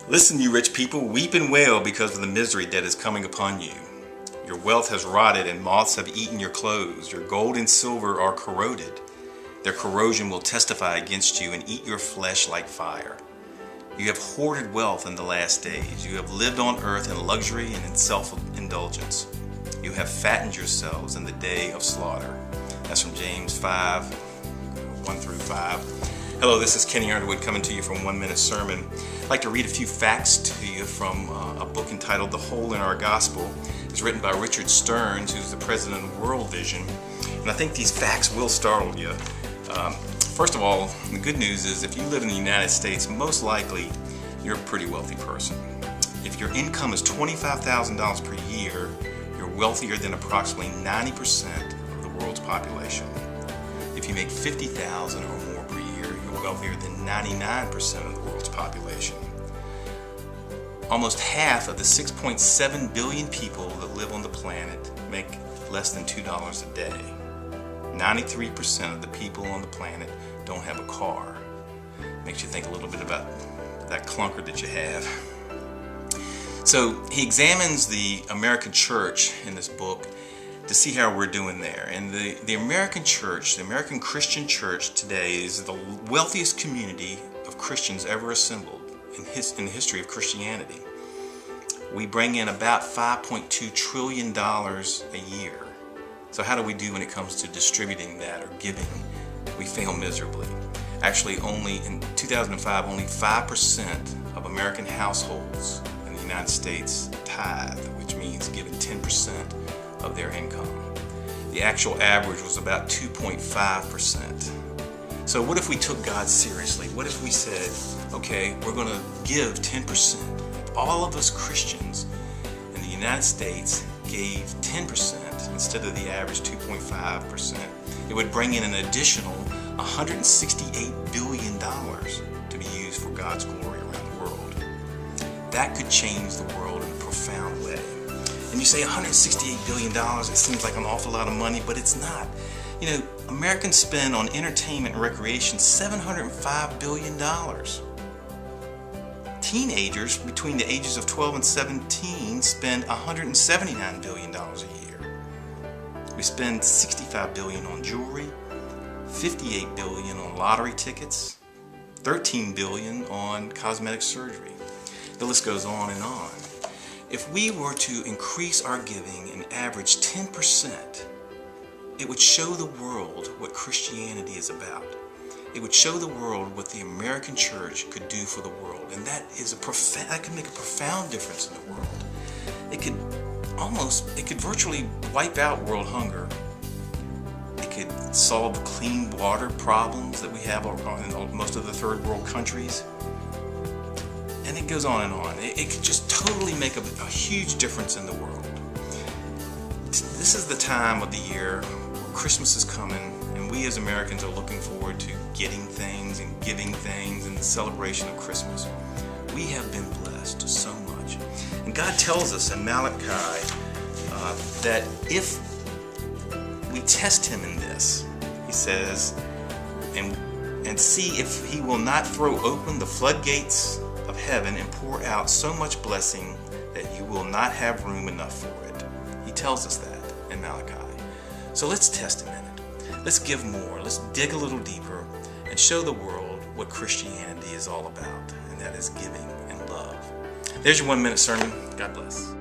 Listen, you rich people, weep and wail because of the misery that is coming upon you. Your wealth has rotted and moths have eaten your clothes. Your gold and silver are corroded. Their corrosion will testify against you and eat your flesh like fire. You have hoarded wealth in the last days. You have lived on earth in luxury and in self-indulgence. You have fattened yourselves in the day of slaughter. That's from James 5, 1 through 5. Hello, this is Kenny Underwood coming to you from 1 Minute Sermon. I'd like to read a few facts to you from a book entitled The Hole in Our Gospel. It's written by Richard Stearns, who's the president of World Vision. And I think these facts will startle you. First of all, the good news is if you live in the United States, most likely you're a pretty wealthy person. If your income is $25,000 per year, you're wealthier than approximately 90% of the world's population. If you make $50,000 or more per year, you're wealthier than 99% of the world's population. Almost half of the 6.7 billion people that live on the planet make less than $2 a day. 93% of the people on the planet don't have a car. Makes you think a little bit about that clunker that you have. So he examines the American church in this book to see how we're doing there. And the American church, the American Christian church today is the wealthiest community of Christians ever assembled in the history of Christianity. We bring in about $5.2 trillion a year. So how do we do when it comes to distributing that or giving? We fail miserably. Actually, only in 2005, only 5% of American households in the United States tithe, which means giving 10% of their income. The actual average was about 2.5%. So what if we took God seriously? What if we said, okay, we're going to give 10%? If all of us Christians in the United States gave 10% instead of the average 2.5%, it would bring in an additional $168 billion to be used for God's glory around the world. That could change the world in a profound way. And you say $168 billion, it seems like an awful lot of money, but it's not. You know, Americans spend on entertainment and recreation $705 billion. Teenagers between the ages of 12 and 17 spend $179 billion a year. We spend $65 billion on jewelry, $58 billion on lottery tickets, $13 billion on cosmetic surgery. The list goes on and on. If we were to increase our giving an average 10%, it would show the world what Christianity is about. It would show the world what the American church could do for the world, and that could make a profound difference in the world. It could virtually wipe out world hunger. It could solve the clean water problems that we have in most of the third world countries. And it goes on and on. It could just totally make a huge difference in the world. This is the time of the year where Christmas is coming, and we as Americans are looking forward to getting things and giving things in the celebration of Christmas. We have been blessed so much. And God tells us in Malachi that if we test Him in this, He says, and see if He will not throw open the floodgates of heaven and pour out so much blessing that you will not have room enough for it. He tells us that in Malachi. So let's test Him in it. Let's give more. Let's dig a little deeper and show the world what Christianity is all about, and that is giving and love. There's your 1 minute sermon. God bless.